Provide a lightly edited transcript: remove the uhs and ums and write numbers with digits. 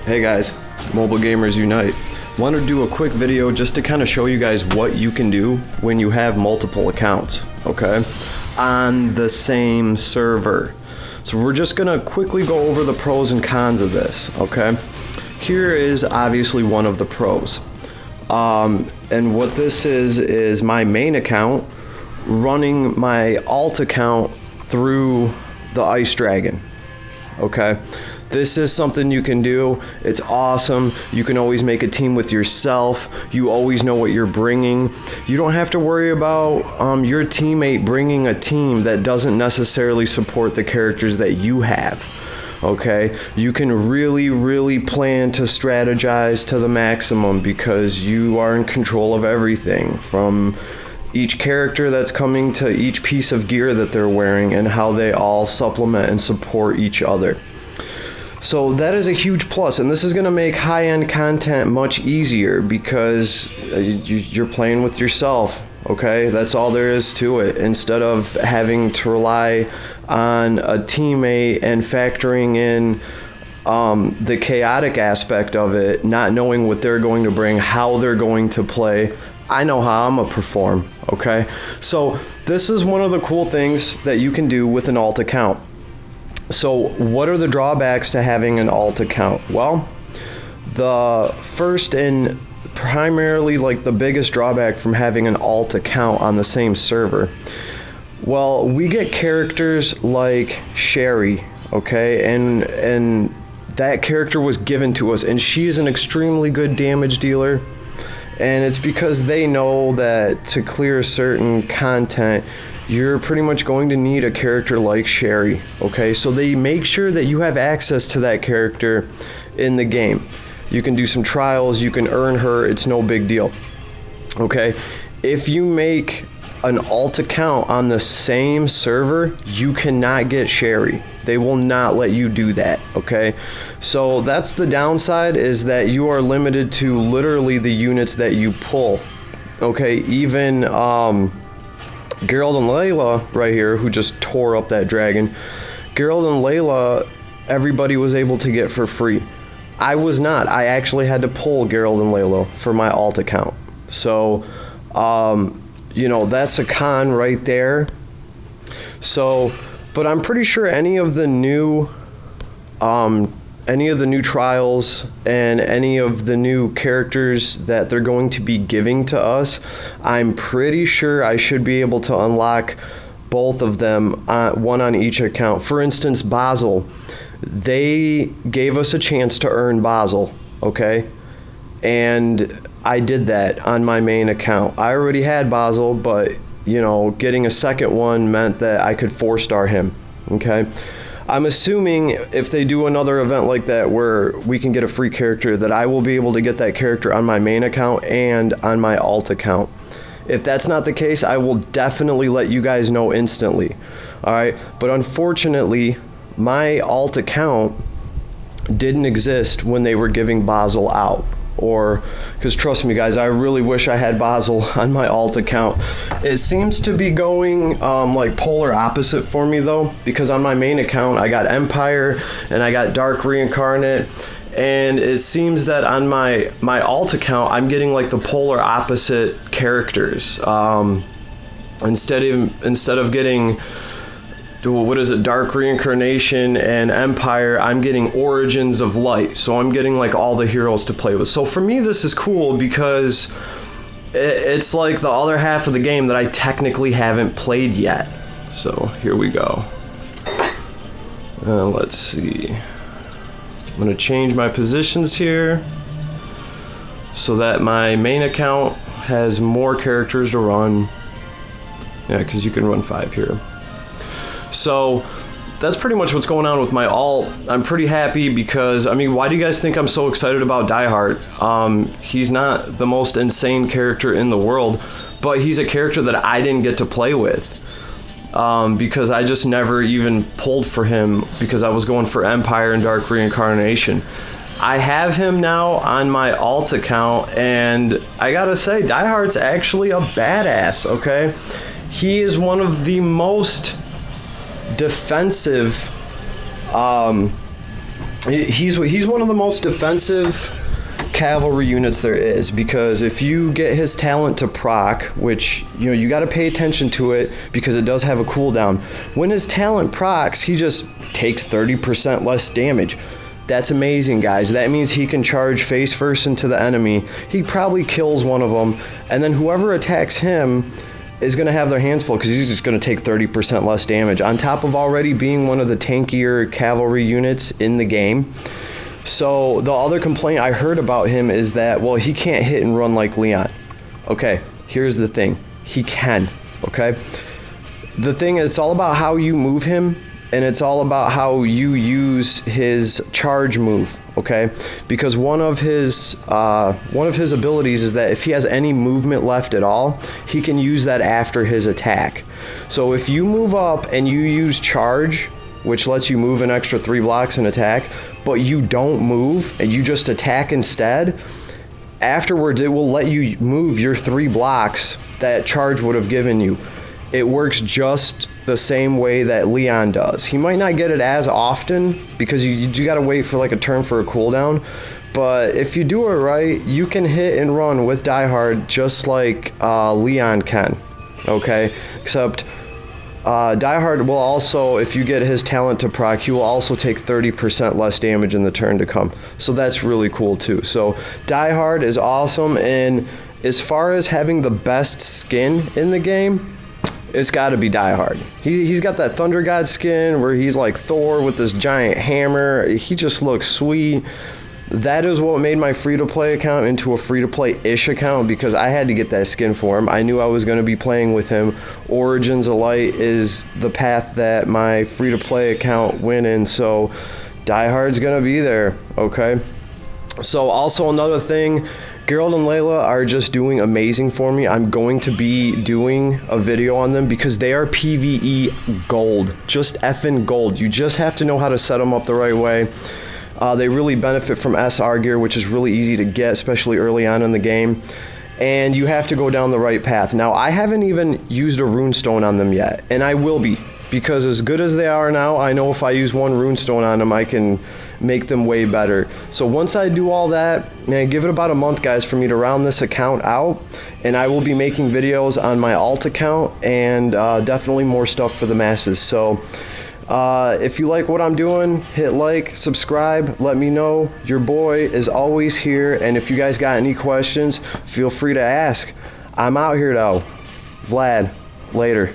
Hey guys, Mobile Gamers Unite. Want to do a quick video just to kind of show you guys what you can do when you have multiple accounts, okay, on the same server. So we're just going to quickly go over the pros and cons of this, okay. Here is obviously one of the pros. And what this is my main account running my alt account through the Ice Dragon, okay. This is something you can do. It's awesome. You can always make a team with yourself. You always know what you're bringing. You don't have to worry about your teammate bringing a team that doesn't necessarily support the characters that you have. Okay, you can really plan to strategize to the maximum because you are in control of everything, from each character that's coming to each piece of gear that they're wearing and how they all supplement and support each other. So that is a huge plus, and this is going to make high-end content much easier because you're playing with yourself, okay? That's all there is to it. Instead of having to rely on a teammate and factoring in the chaotic aspect of it, not knowing what they're going to bring, how they're going to play, I know how I'm going to perform, okay? So this is one of the cool things that you can do with an alt account. So what are the drawbacks to having an alt account? Well, the first and primarily like the biggest drawback from having an alt account on the same server, well, we get characters like Sherry, okay, and that character was given to us, and she is an extremely good damage dealer, and it's because they know that to clear certain content you're pretty much going to need a character like Sherry, okay? So they make sure that you have access to that character in the game. You can do some trials, you can earn her, it's no big deal, okay? If you make an alt account on the same server, you cannot get Sherry. They will not let you do that, okay? So that's the downside, is that you are limited to literally the units that you pull, okay? Even Gerald and Layla right here, who just tore up that dragon. Gerald and Layla, everybody was able to get for free. I was not. I actually had to pull Gerald and Layla for my alt account. So, you know, that's a con right there. So, but I'm pretty sure any of the new trials and any of the new characters that they're going to be giving to us, I'm pretty sure I should be able to unlock both of them, one on each account. For instance, Basil, they gave us a chance to earn Basil, okay? And I did that on my main account. I already had Basil, but you know, getting a second one meant that I could 4-star him, okay? I'm assuming if they do another event like that where we can get a free character, that I will be able to get that character on my main account and on my alt account. If that's not the case, I will definitely let you guys know instantly. Alright, but unfortunately, my alt account didn't exist when they were giving Basil out. Or, because trust me guys, I really wish I had Basil on my alt account. It seems to be going like polar opposite for me though, because on my main account I got Empire and I got Dark Reincarnate, and it seems that on my alt account I'm getting like the polar opposite characters. Instead of getting, what is it, Dark Reincarnation and Empire, I'm getting Origins of Light. So I'm getting like all the heroes to play with. So for me this is cool because it's like the other half of the game that I technically haven't played yet. So here we go. Let's see. I'm going to change my positions here so that my main account has more characters to run. Yeah, because you can run 5 here. So that's pretty much what's going on with my alt. I'm pretty happy because, I mean, why do you guys think I'm so excited about Diehard? He's not the most insane character in the world, but he's a character that I didn't get to play with because I just never even pulled for him because I was going for Empire and Dark Reincarnation. I have him now on my alt account, and I gotta say, Diehard's actually a badass, okay? He is one of the most defensive He's one of the most defensive cavalry units there is, because if you get his talent to proc, which you got to pay attention to it because it does have a cooldown. When his talent procs, he just takes 30% less damage. That's amazing, guys. That means he can charge face first into the enemy. He probably kills one of them, and then whoever attacks him is going to have their hands full because he's just going to take 30% less damage on top of already being one of the tankier cavalry units in the game. So the other complaint I heard about him is that, well, he can't hit and run like Leon. Okay, here's the thing. He can, okay? The thing is, it's all about how you move him, and it's all about how you use his charge move, okay? Because one of his abilities is that if he has any movement left at all, he can use that after his attack. So if you move up and you use charge, which lets you move an extra 3 blocks and attack, but you don't move and you just attack instead, afterwards it will let you move your 3 blocks that charge would have given you. It works just the same way that Leon does. He might not get it as often because you gotta wait for like a turn for a cooldown, but if you do it right, you can hit and run with Die Hard just like Leon can, okay? Except Die Hard will also, if you get his talent to proc, he will also take 30% less damage in the turn to come. So that's really cool too. So Die Hard is awesome, and as far as having the best skin in the game, it's got to be Die Hard. He's got that Thunder God skin where he's like Thor with this giant hammer. He just looks sweet. That is what made my free-to-play account into a free-to-play-ish account, because I had to get that skin for him. I knew I was going to be playing with him. Origins of Light is the path that my free-to-play account went in, so Die Hard's going to be there, okay? So also another thing, Geralt and Layla are just doing amazing for me. I'm going to be doing a video on them because they are PvE gold. Just effing gold. You just have to know how to set them up the right way. They really benefit from SR gear, which is really easy to get, especially early on in the game. And you have to go down the right path. Now, I haven't even used a runestone on them yet, and I will be, because as good as they are now, I know if I use one runestone on them, I can make them way better. So once I do all that, man, give it about a month, guys, for me to round this account out, and I will be making videos on my alt account and definitely more stuff for the masses. So if you like what I'm doing, hit like, subscribe, let me know. Your boy is always here, and if you guys got any questions, feel free to ask. I'm out here though. Vlad, later.